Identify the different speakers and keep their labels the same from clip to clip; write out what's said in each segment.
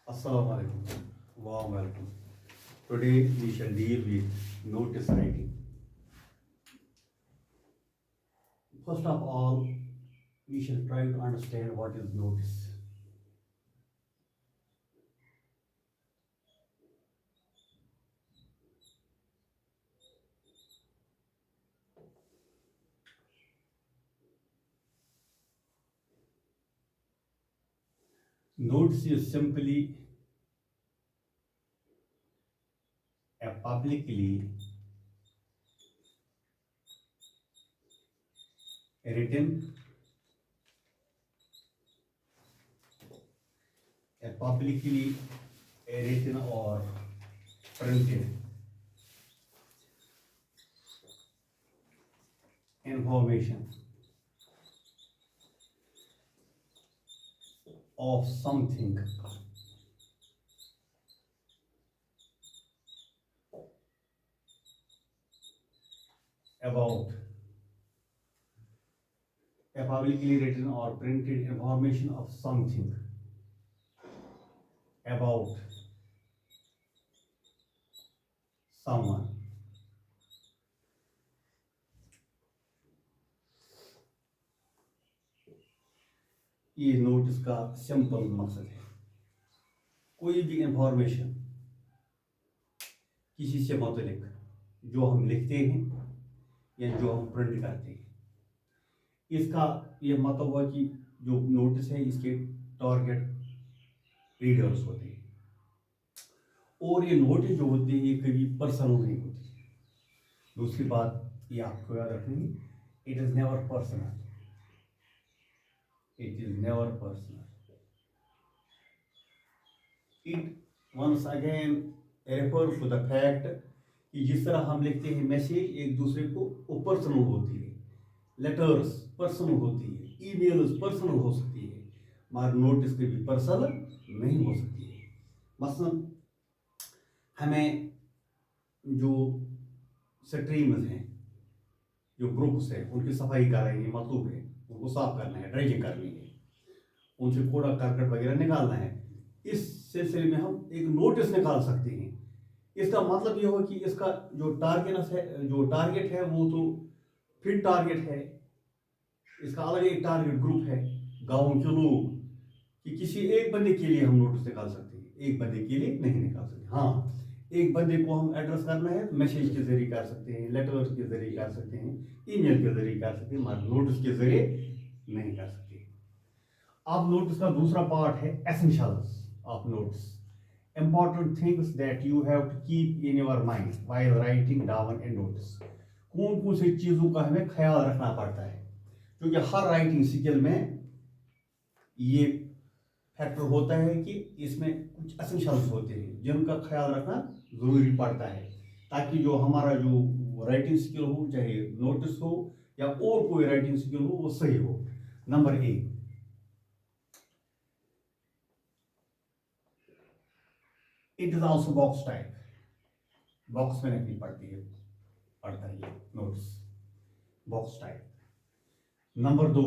Speaker 1: Assalamu alaikum. Warm welcome. Today we shall deal with notice writing. First of all, we shall try to understand what is notice. Notice is simply a publicly written, or printed information of something about a publicly written or printed information of something about someone. ये notice का simple मकसद है। कोई भी information किसी से मुतलिक जो हम लिखते हैं या जो हम प्रिंट करते हैं, इसका ये मतलब हुआ कि जो नोटिस है इसके टारगेट रीडर्स होते हैं, और ये नोटिस जो होती है ये कभी पर्सनल नहीं होती। दूसरी बात ये आपको याद रखनी, it is never personal, it is never personal. It once again refers to the fact कि जिस तरह हम लिखते हैं मैसेज एक दूसरे को, वो पर्सनल होती है, लेटर्स पर्सनल होती है, ईमेल्स पर्सनल हो सकती है, मगर नोटिस कभी पर्सनल नहीं हो सकती है। मसलन हमें जो स्ट्रीम्स हैं, जो ग्रुप्स हैं, उनकी सफाई करानी मतलब है, उनको साफ करना है, ड्रेजिंग करनी है, उनसे कूड़ा करकट वगैरह निकालना है। इस सिलसिले में हम एक नोटिस निकाल सकते हैं। इसका मतलब ये हो कि इसका जो टारगेट है वो तो फिट टारगेट है, इसका अलग एक टारगेट ग्रुप है, गांव के लोग, कि किसी एक बंदे के लिए हम नोटिस निकाल सकते हैं, एक बंदे के लिए नहीं निकाल सकते। हाँ, एक बंदे को हम एड्रेस करना है तो मैसेज के जरिए कर सकते हैं, लेटर्स के जरिए कर सकते हैं, ईमेल के जरिए कर सकते हैं, मगर नोटिस के जरिए नहीं कर सकते। अब नोटिस का दूसरा पार्ट है essentials of notice, important things that you have to keep in your mind while writing down a notice. कौन कौन सी चीज़ों का हमें ख्याल रखना पड़ता है, क्योंकि हर राइटिंग स्किल में ये फैक्टर होता है कि इसमें कुछ एसेंशियल्स होते हैं जिनका ख्याल रखना ज़रूरी पड़ता है, ताकि जो हमारा जो राइटिंग स्किल हो, चाहे नोटिस हो या और कोई राइटिंग स्किल हो, वो सही हो। नंबर एक, it is also box type, box में रखनी पड़ता है ये नोट्स, बॉक्स टाइप। नंबर दो,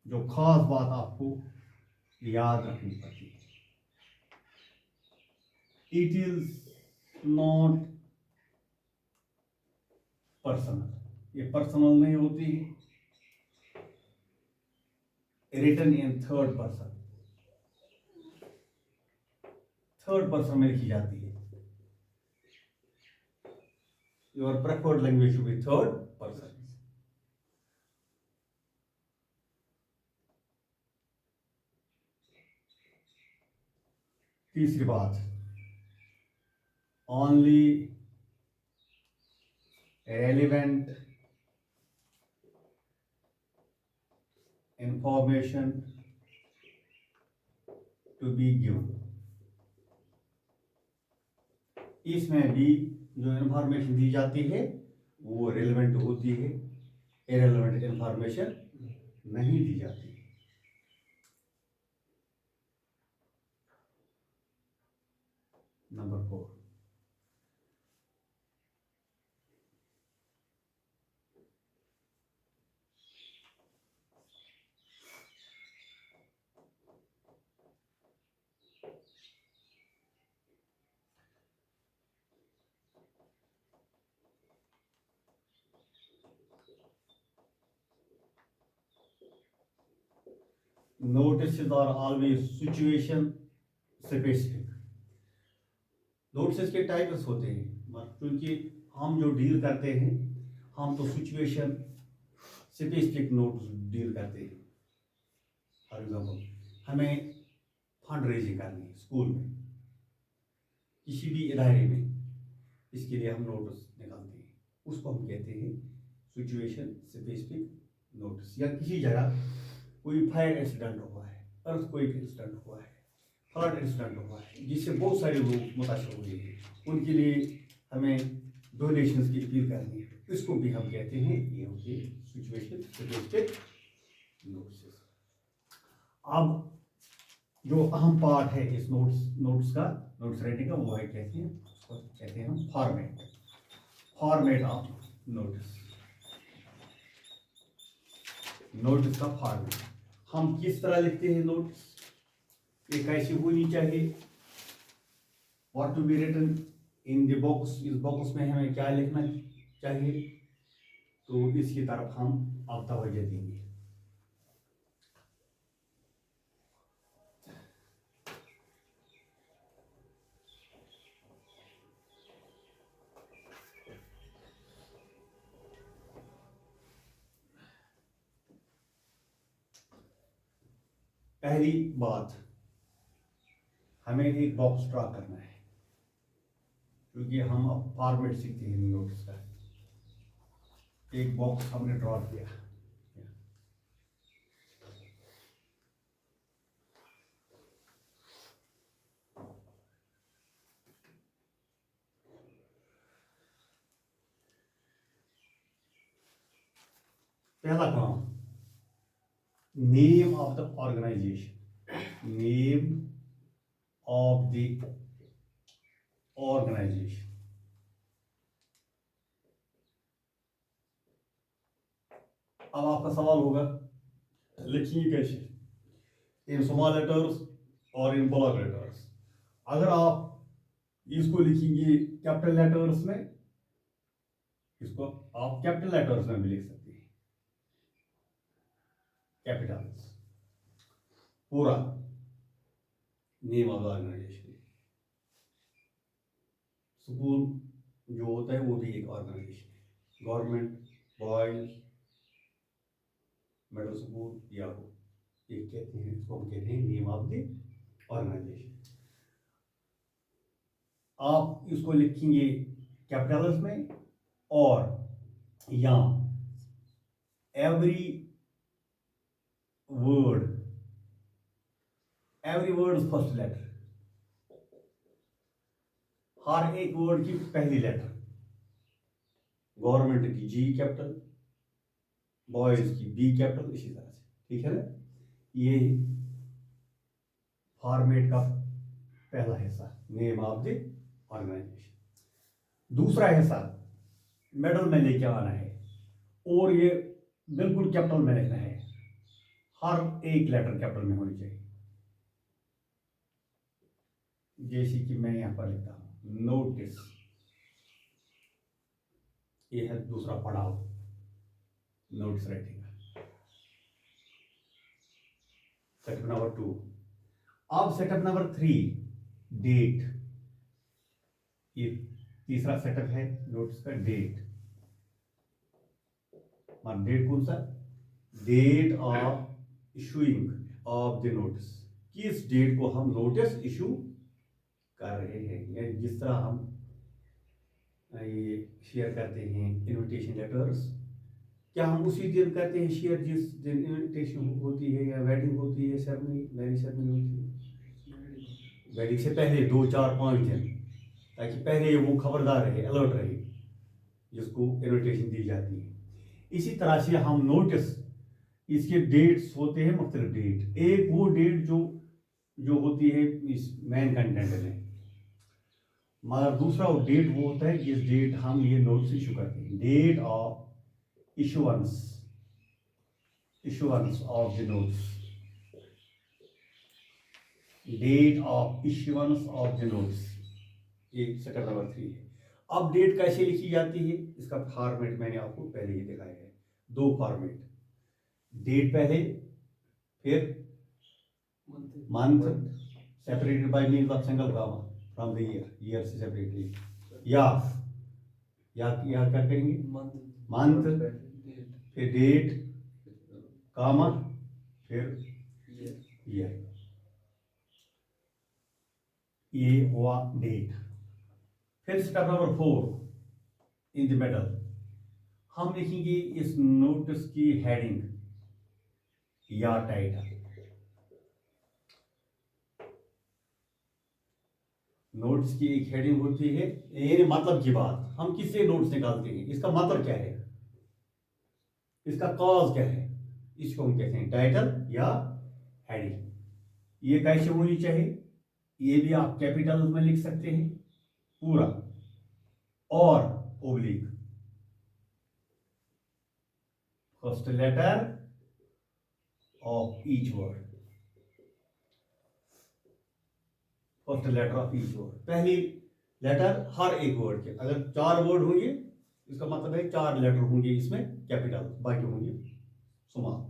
Speaker 1: जो खास बात आपको याद रखनी पड़ती है, इट इज नॉट पर्सनल, ये पर्सनल नहीं होती है, रिटन इन थर्ड पर्सन में लिखी जाती है। Your preferred language should be third person. तीसरी बात, only relevant information to be given. इसमें भी जो इंफॉर्मेशन दी जाती है वो रेलिवेंट होती है, इरेलेवेंट इंफॉर्मेशन नहीं दी जाती। Number 4, notices are always situation specific. Notice के टाइप्स होते हैं, क्योंकि हम जो डील करते हैं हम तो सिचुएशन स्पेसिफिक नोटिस डील करते हैं। फॉर एग्जाम्पल, हमें फंड रेजिंग करनी है स्कूल में, किसी भी इदारे में, इसके लिए हम नोटिस निकालते हैं, उसको हम कहते हैं सिचुएशन स्पेसिफिक नोटिस। या किसी जगह कोई फायर एक्सीडेंट हुआ है, अर्थक्वेक इंसिडेंट हुआ है, फ्लड इंसिडेंट हुआ है, जिससे बहुत सारे लोग मुतासर हुए हैं, उनके लिए हमें डोनेशंस की अपील करनी है, इसको भी हम कहते हैं ये होती है सिचुएशन स्पेसिफिक नोटिस। अब जो अहम पार्ट है इस नोट्स राइटिंग का, वो है कहते हैं हम फॉर्मेट ऑफ नोटिस का फॉर्मेट। हम किस तरह लिखते हैं नोटिस, ये कैसी होनी चाहिए, what to be written in the box, इस बॉक्स में हमें क्या लिखना चाहिए, तो इसकी तरफ हम अब तवज्जो देंगे। पहली बात, हमें एक बॉक्स ड्रा करना है, क्योंकि हम अब फॉर्मेट सीखते हैं नोट्स का। एक बॉक्स हमने ड्रॉ किया, पहला काम, name of the organisation, name of the organisation. अब आपका सवाल होगा लिखिए कैसे, इन स्मॉल लेटर्स और इन बड़ा लेटर्स। अगर आप इसको लिखेंगे कैपिटल लेटर्स में, इसको आप कैपिटल लेटर्स में भी लिख सकते हैं, कैपिटल्स, पूरा name of the organisation. School जो होता है वो भी एक ऑर्गेनाइजेशन है, गवर्नमेंट, बॉयज, मिडिल स्कूल, या हो, एक कहते हैं, इसको हम कहते हैं नेम ऑफ द ऑर्गेनाइजेशन। आप इसको लिखेंगे कैपिटल्स में, और यहाँ एवरी वर्ड फर्स्ट लेटर, हर एक वर्ड की पहली लेटर, गवर्नमेंट की जी कैपिटल, बॉयज की बी कैपिटल, इसी तरह से, ठीक है ना। ये फॉर्मेट का पहला हिस्सा, नेम ऑफ द ऑर्गेनाइजेशन। दूसरा हिस्सा मिडल में लेके आना है, और ये बिल्कुल कैपिटल में लिखना है, हर एक लेटर कैपिटल में होनी चाहिए। जैसे कि मैं यहां पर लिखता हूं नोटिस, ये है दूसरा पड़ाव नोटिस राइटिंग का। Setup number 2। अब सेटअप नंबर 3, डेट। ये तीसरा सेटअप है नोटिस का, डेट। और डेट कौन सा, date of issuing of the notice, किस डेट को हम नोटिस इशू कर रहे हैं। या जिस तरह हम ये शेयर करते हैं इनविटेशन लेटर्स, क्या हम उसी दिन करते हैं शेयर जिस दिन इनविटेशन होती है, या वेडिंग होती है, सेरेमनी, मैरिज सेरेमनी होती है, वेडिंग से पहले 2, 4, 5 दिन, ताकि पहले वो खबरदार रहे, अलर्ट रहे, जिसको इनविटेशन दी जाती है। इसी तरह से हम नोटिस, इसके डेट्स होते हैं, मुख्तलिफ डेट। एक वो डेट जो होती है इस मेन कंटेंट में, मगर दूसरा वो डेट वो होता है जिस डेट हम ये नोटिस इशू करते हैं, date of issuance of the notice, date of issuance of the notice. एक सेटअप नंबर 3 है। अब डेट कैसे लिखी जाती है, इसका फॉर्मेट मैंने आपको पहले ही दिखाया है, 2 फॉर्मेट, डेट पहले, फिर month separated by means of single comma from the year से separately, या क्या करेंगे, मंथ फिर डेट कामा फिर ईयर, ये हुआ डेट। फिर step number 4 in the middle हम लिखेंगे इस नोटिस की हेडिंग या टाइटल। नोट्स की एक हेडिंग होती है, यानी मतलब की बात, हम किससे नोट्स निकालते हैं, इसका मतलब क्या है, इसका कॉज क्या है, इसको हम कहते हैं टाइटल या हेडिंग। ये कैसे होनी चाहिए, ये भी आप कैपिटल में लिख सकते हैं पूरा और oblique, first letter of each word, first letter of each word, पहली लेटर हर एक वर्ड के, अगर 4 वर्ड होंगे इसका मतलब है 4 लेटर होंगे इसमें कैपिटल, बाकी होंगे स्मॉल।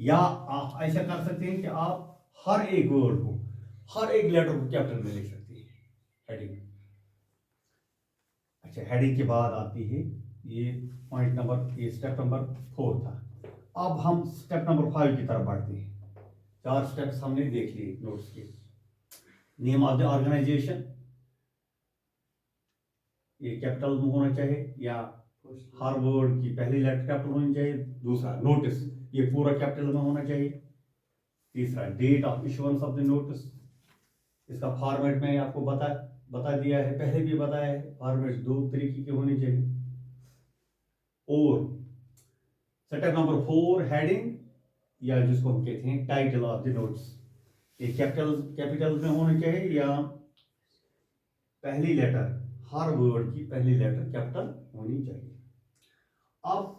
Speaker 1: या आप ऐसा कर सकते हैं कि आप हर एक वर्ड को, हर एक लेटर को कैपिटल में लिख सकते हैं, हेडिंग। अच्छा, हेडिंग के बाद आती है ये पॉइंट नंबर, ये स्टेप नंबर 4 था। अब हम स्टेप नंबर 5 की तरफ बढ़ते हैं। 4 स्टेप्स हमने देख लिए नोट्स के। नेम ऑफ द ऑर्गेनाइजेशन, ये कैपिटल में होना चाहिए, या हर वर्ड की पहली लेटर कैपिटल होनी चाहिए। दूसरा, नोटिस, ये पूरा कैपिटल में होना चाहिए। तीसरा, date of issuance of the notice, इसका फॉर्मेट मैंने आपको बता दिया है, पहले भी बताया है, फॉर्मेट 2 तरीके के होने चाहिए। और स्टेप नंबर 4 हेडिंग, या जिसको हम कहते हैं टाइटल ऑफ द नोट्स, ये कैपिटल में होना चाहिए, या पहली लेटर, हर वर्ड की पहली लेटर कैपिटल होनी चाहिए। अब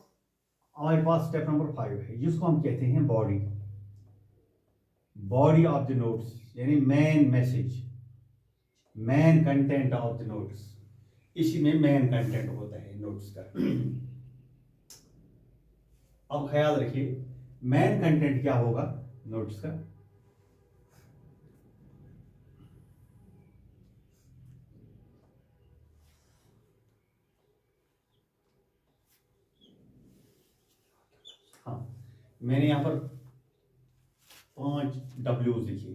Speaker 1: हमारे पास स्टेप नंबर 5 है, जिसको हम कहते हैं बॉडी ऑफ द नोट्स, यानी main message, main content of the notes. इसी में मेन कंटेंट होता है नोट्स का। अब ख्याल रखिए मेन कंटेंट क्या होगा नोट्स का। हाँ, मैंने यहां पर 5 W लिखे,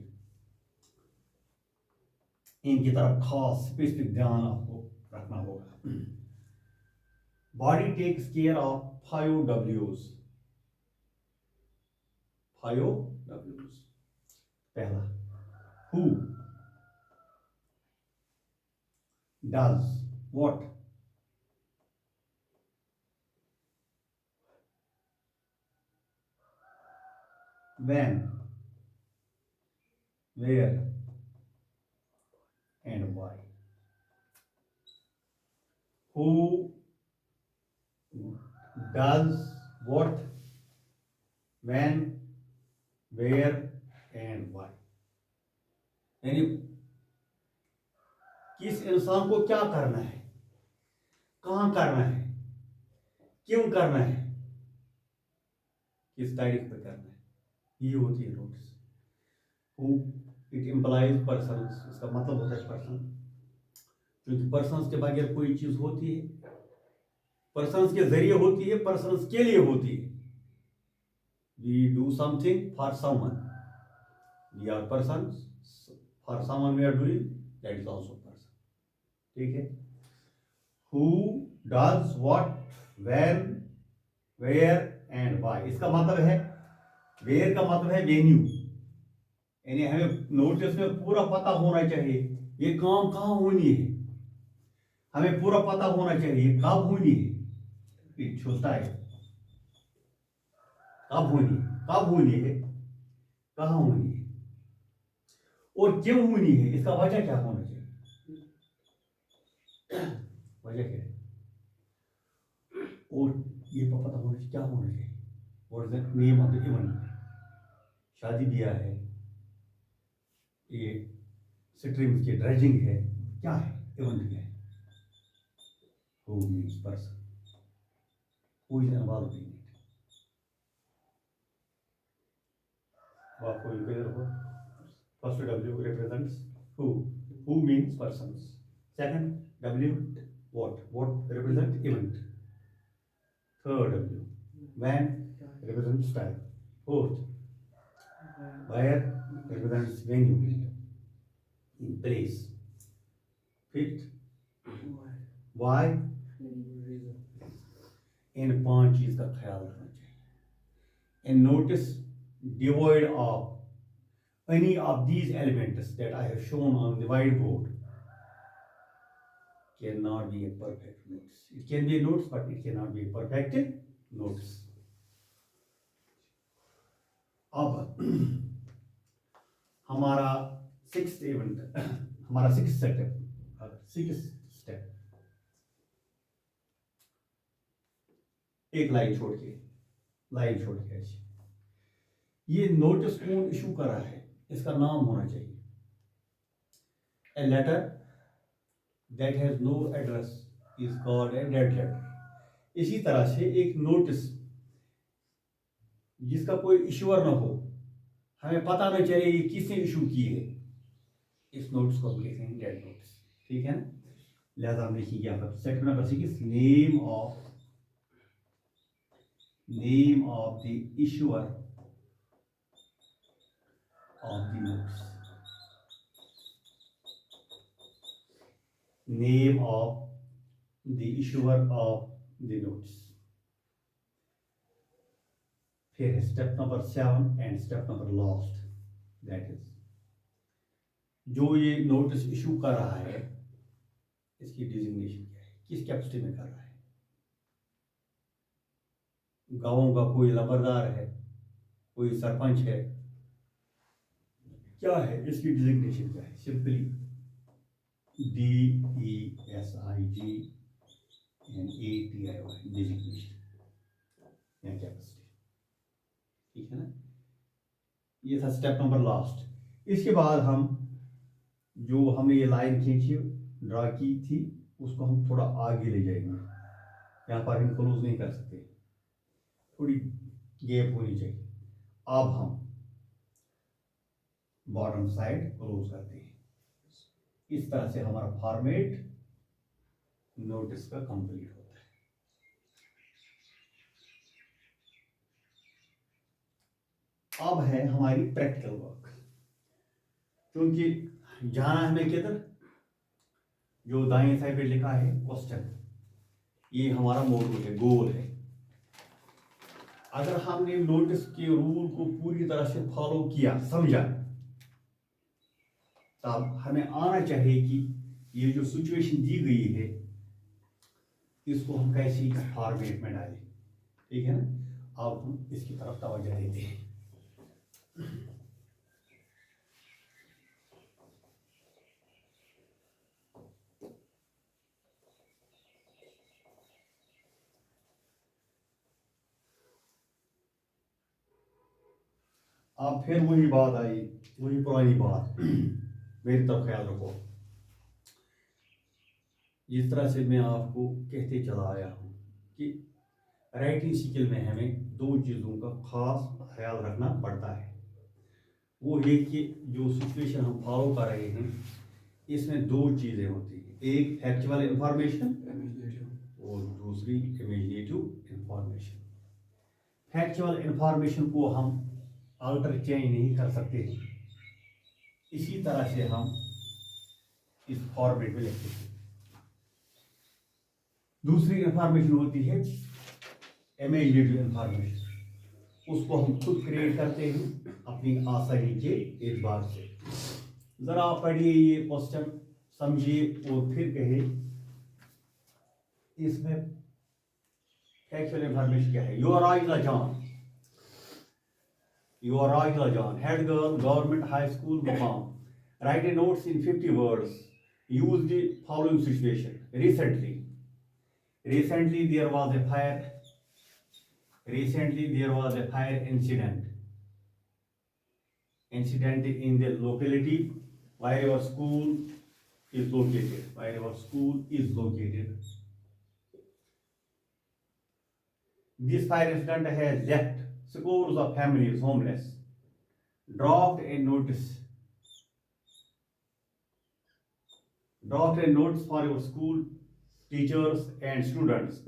Speaker 1: इनकी तरफ खास स्पेसिफिक ध्यान आपको रखना होगा। Body takes care of 5 W's। 5 W's। पहला, who does what, when, where and why। Who does what, when, where and why, यानी किस इंसान को क्या करना है, कहां करना है, क्यों करना है, किस तारीख पर करना है, ये होती है notice. Who, it implies persons, इसका मतलब होता है पर्सन, क्योंकि पर्सन्स के बगैर कोई चीज होती है, पर्सन्स के जरिए होती है, पर्सन्स के लिए होती है। We do something for someone, we are persons, for someone we are doing, that is also person. ठीक है, who does what, when, where and why, इसका मतलब है, वेयर का मतलब है वेन्यू, यानी हमें नोटिस में पूरा पता होना चाहिए ये काम कहाँ होनी है, हमें पूरा पता होना चाहिए कब होनी है, इट होता है कब होनी है, कब होनी है, कहाँ होनी है और क्यों होनी है, इसका वजह क्या होना चाहिए, वजह क्या है, और ये पता होना चाहिए क्या होना चाहिए, what is the name of the event, शादी ब्याह है, ये स्ट्रीम्स की ड्रेजिंग है, क्या है इवेंट क्या है, who means person, who is involved in it. अब आपको ये क्लियर होगा. First W represents who. Who means persons. Second W what. What represents event. Third W when represents time. Fourth where represents venue in place. Fifth why इन 5 चीज का ख्याल रखना चाहिए. And notice devoid of any of these elements that I have shown on the whiteboard cannot be a perfect notice. It can be a notice, but it cannot be a perfect notice. अब हमारा sixth event, हमारा sixth step एक line छोड़ के ऐसे. ये notice कौन issue कर रहा है, इसका नाम होना चाहिए. A letter that has no address is called a dead letter. इसी तरह से एक नोटिस जिसका कोई इशूअर न हो, हमें पता न चले ये किसने इशू की है, इस नोटिस को हम कहते हैं डेड नोटिस. ठीक है ना. लिहाजा हम लिखेंगे यहाँ पर section number 6 name of the issuer of the notice. Name of the issuer of the notice. फिर है step number 7 and step number last, that is जो ये नोटिस इशू कर रहा है इसकी डिजिग्नेशन क्या है, किस कैपेसिटी में कर रहा है. गांवों का कोई लबरदार है, कोई सरपंच है, क्या है इसकी डिजिग्नेशन क्या है. सिंपली DESIGNATIY डिजिग्नेशन या कैपेसिटी. ठीक है ना. ये था स्टेप नंबर लास्ट. इसके बाद हम जो हमने ये लाइन खींची ड्रा की थी उसको हम थोड़ा आगे ले जाएंगे. यहाँ पर हम क्लोज नहीं कर सकते, थोड़ी गैप होनी चाहिए. अब हम बॉटम साइड क्लोज करते हैं. इस तरह से हमारा फॉर्मेट नोटिस का कंप्लीट होता है. अब है हमारी प्रैक्टिकल वर्क. क्योंकि जाना हमें किधर, जो दाएं साइड पे लिखा है क्वेश्चन, ये हमारा मोटिव है, गोल है. अगर हमने नोटिस के रूल को पूरी तरह से फॉलो किया, समझा, तब हमें आना चाहिए कि ये जो सिचुएशन दी गई है इसको हम कैसे फॉर्मेट में डालें. ठीक है ना. अब हम इसकी तरफ तवज्जो देते हैं. अब फिर वही बात आई, वही पुरानी बात. मेरी तरफ ख्याल रखो. जिस तरह से मैं आपको कहते चला आया हूँ कि राइटिंग स्किल में हमें 2 चीज़ों का खास ख्याल रखना पड़ता है. वो ये कि जो सिचुएशन हम फॉलो कर रहे हैं इसमें 2 चीज़ें होती हैं. एक फैक्चुअल इंफॉर्मेशन और दूसरी इमेजिनेटिव इंफॉर्मेशन. फैक्चुअल इंफॉर्मेशन को हम अल्टर चेंज नहीं कर सकते हैं, इसी तरह से हम इस फॉर्मेट में लिखते हैं. दूसरी इंफॉर्मेशन होती है इमेजिनेटिव इंफॉर्मेशन. उसको हम खुद क्रिएट करते हैं अपनी आसानी के एतबार से. जरा आप पढ़िए ये क्वेश्चन, समझिए और फिर कहे इसमें फैक्चुअल इंफॉर्मेशन क्या है. Your Aila John, your Aila John, head girl, government high school, Mukam. Write a notes in 50 words. Use the following situation. Recently there was a fire. Recently there was a fire incident. Incident in the locality where your school is located. Where your school is located. This fire incident has left scores of families homeless. draft a notice draft a notice for your school teachers and students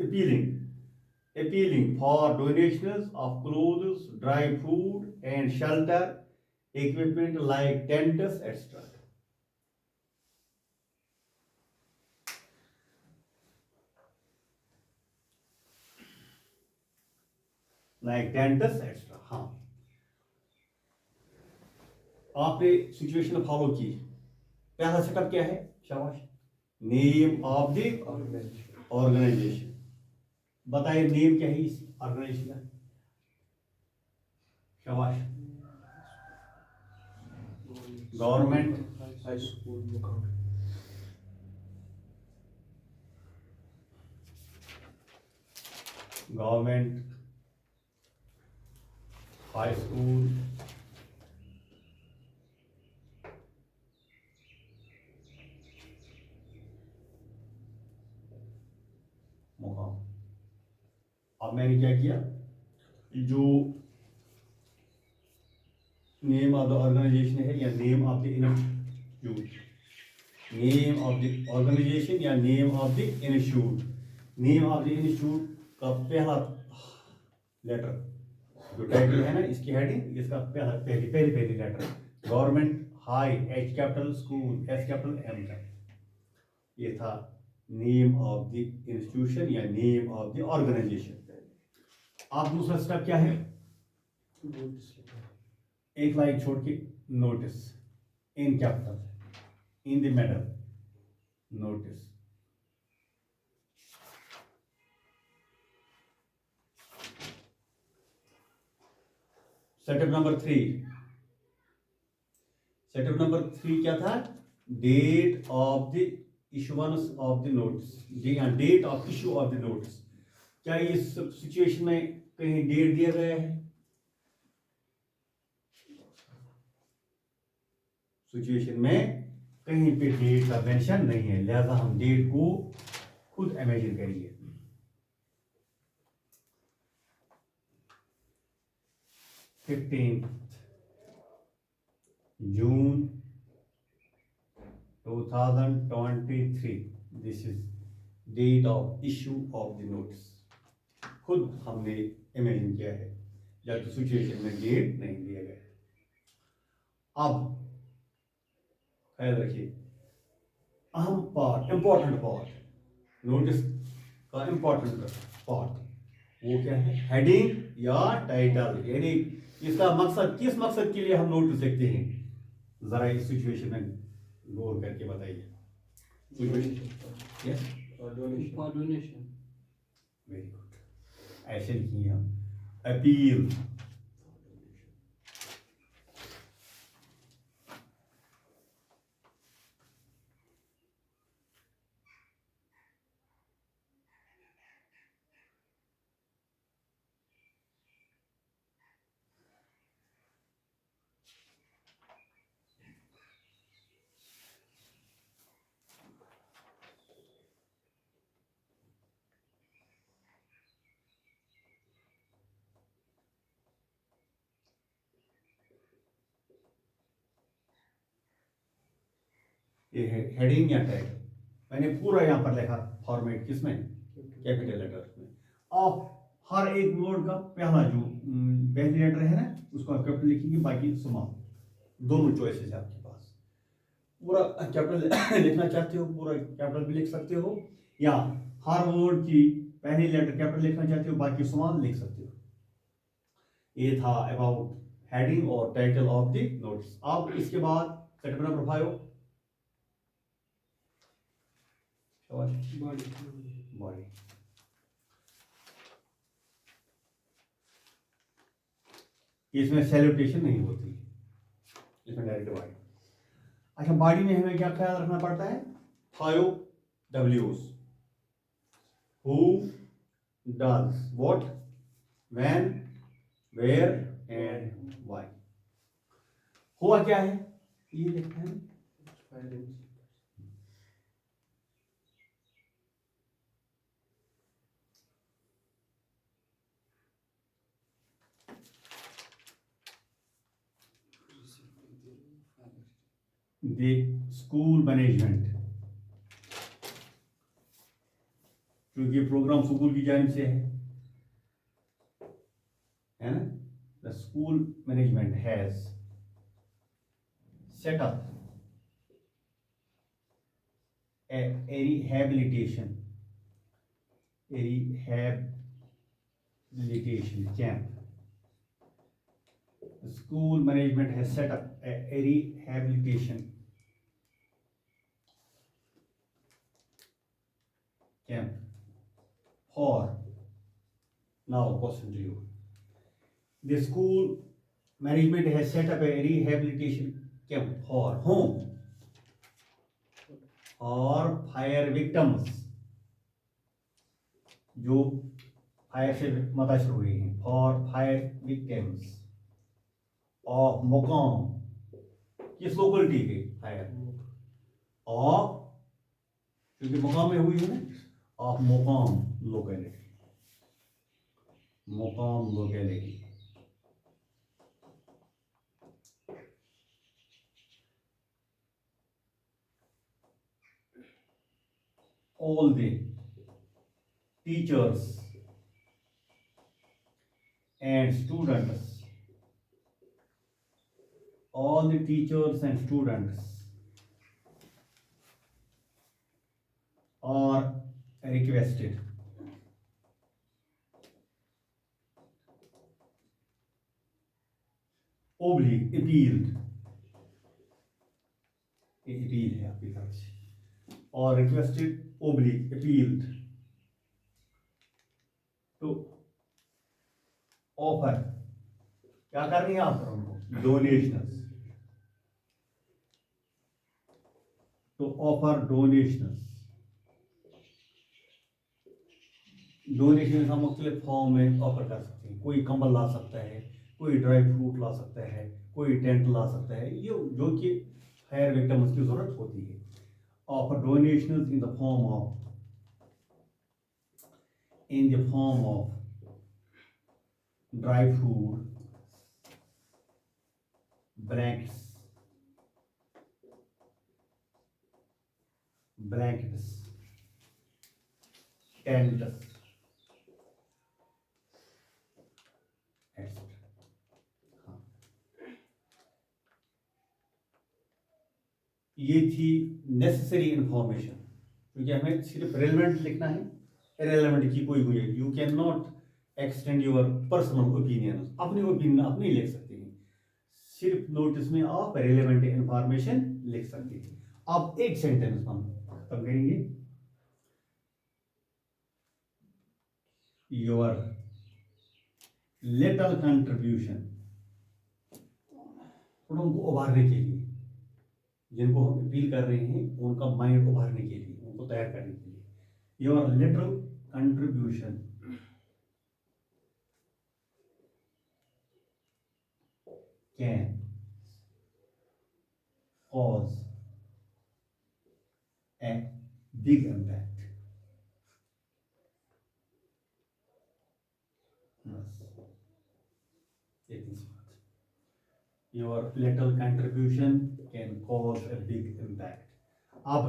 Speaker 1: appealing for donations of clothes, dry food, and shelter equipment like tents, etc. Like tents, etc. हाँ, आपने situation follow की। पहला setup क्या है? शाबाश। Name of the organisation. बताइए name क्या है इस ऑर्गेनाइजेशन का? शाबाश। Government
Speaker 2: high school
Speaker 1: government high school Mukam. अब मैंने क्या किया, जो नेम ऑफ द ऑर्गेनाइजेशन है या name of the institute, name of the organisation या name of the institute, name of the institute का पहला लेटर, जो टाइटल है ना इसकी हेडिंग, इसका पहला पहली पहली पहली letter government high H capital school S capital M capital, ये था नेम ऑफ द इंस्टीट्यूशन या नेम ऑफ द ऑर्गेनाइजेशन। आप दूसरा स्टेप क्या है? एक लाइन छोड़ के notice in capital in the middle notice. Setup number 3, setup number 3 क्या था? Date of the issuance of the notice, date of issue of the notice. क्या इस सिचुएशन में कहीं डेट दिया गया है? सिचुएशन में कहीं पे डेट का मेंशन नहीं है, लिहाजा हम डेट को खुद इमेजिन करिए। 15 June 2023, this is date of issue of the notice. खुद हमने इमेजिन किया है, जबकि सिचुएशन में डेट नहीं दिया गया है। अब ख्याल रखिए, अहम पार्ट, इंपॉर्टेंट पार्ट, नोटिस का इंपॉर्टेंट पार्ट वो क्या है? हेडिंग या टाइटल, यानी इसका मकसद, किस मकसद के लिए हम नोटिस लिखते हैं, जरा इस सिचुएशन में गौर करके बताइए।
Speaker 2: डोनेशन।
Speaker 1: वेरी गुड, ऐसे लिखिए हम अपील, ये है हेडिंग या टैग। मैंने पूरा यहाँ पर लिखा फॉर्मेट, किसमें? कैपिटल लेटर में। आप हर एक वर्ड का पहला जो पहली लेटर है ना उसको आप कैपिटल लिखेंगे, बाकी स्मॉल, दोनों चॉइसेस है आपके पास। पूरा कैपिटल लिखना चाहते हो पूरा कैपिटल भी लिख सकते हो, या हर वर्ड की पहली लेटर कैपिटल लिखना चाहते हो बाकी स्मॉल लिख सकते हो। ये था अबाउट हेडिंग और टाइटल ऑफ द नोट्स। अब इसके बाद सेटअप नंबर 5, बॉडी। इसमें सैल्यूटेशन नहीं होती, इसमें डायरेक्ट बॉडी। अच्छा, बॉडी में हमें क्या ख्याल रखना पड़ता है? 5 W's, who, does, what, when, where and why। हुआ क्या है ये देखते हैं। the school management, क्योंकि प्रोग्राम स्कूल की जानिब से है ना, the school management has set up a rehabilitation camp. The school management has set up a rehabilitation camp for, now question to you. The school management has set up a rehabilitation camp for whom? For fire victims, जो fire से मुतासर हुए हैं, for fire victims of मुकाम, किस locality के fire, of, क्योंकि मुकाम में हुई है ना, ऑफ मुकाम लोकेलिटी, मुकाम locality. All the teachers and students, all the teachers and students are requested oblique appealed, ये appeal है आपकी तरफ से, और requested oblique appealed to offer, क्या करनी है आप उनको, donations, to offer donations. Donation हम मुख्तलिफ फॉर्म में ऑफर कर सकते हैं, कोई कंबल ला सकता है, कोई ड्राई फ्रूट ला सकता है, कोई टेंट ला सकता है, ये जो कि फायर विक्टिम्स की जरूरत होती है. Offer donations in the form of dry fruit, blankets, tent, etc. ये थी नेसेसरी इंफॉर्मेशन, क्योंकि हमें सिर्फ रेलेवेंट लिखना है, इरेलेवेंट की कोई गुंजाइश, you can not extend your personal opinion, अपनी ओपिनियन आप नहीं लिख सकते हैं, सिर्फ नोटिस में आप रेलेवेंट इंफॉर्मेशन लिख सकते हैं. अब एक सेंटेंस हम खत्म करेंगे. योर लिटिल कंट्रीब्यूशन, थोड़ा उनको उभारने के लिए, जिनको हम अपील कर रहे हैं उनका माइंड उभारने के लिए, उनको तैयार करने के लिए. Your little contribution can cause a big impact. Your little contribution can cause a big impact. अब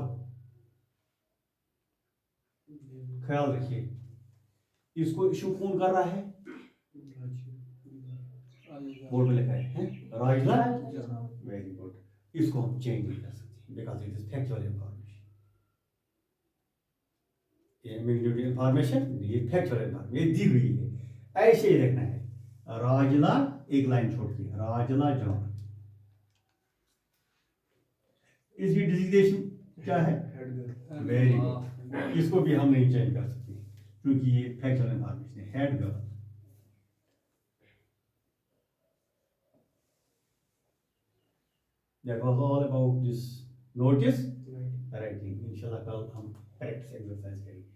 Speaker 1: ख्याल रखिए, इसको इशू कौन कर रहा है, बोर्ड में लिखा है राजलाल. Very good. इसको हम चेंज नहीं कर सकते because it is factual information. Information, ये फैक्चुअल इंफॉर्मेशन, ये दी हुई है, ऐसे ही लिखना है. राजलाल, एक लाइन छोड़ के, राजलाल जॉन. इसकी डिजिग्नेशन क्या है, वेरी गुड. इसको भी हम नहीं चेंज कर सकते क्योंकि ये फैक्चुअल इंफॉर्मेशन है, head girl. That was all about this notice writing. इंशाल्लाह कल हम प्रैक्टिस एक्सरसाइज करेंगे.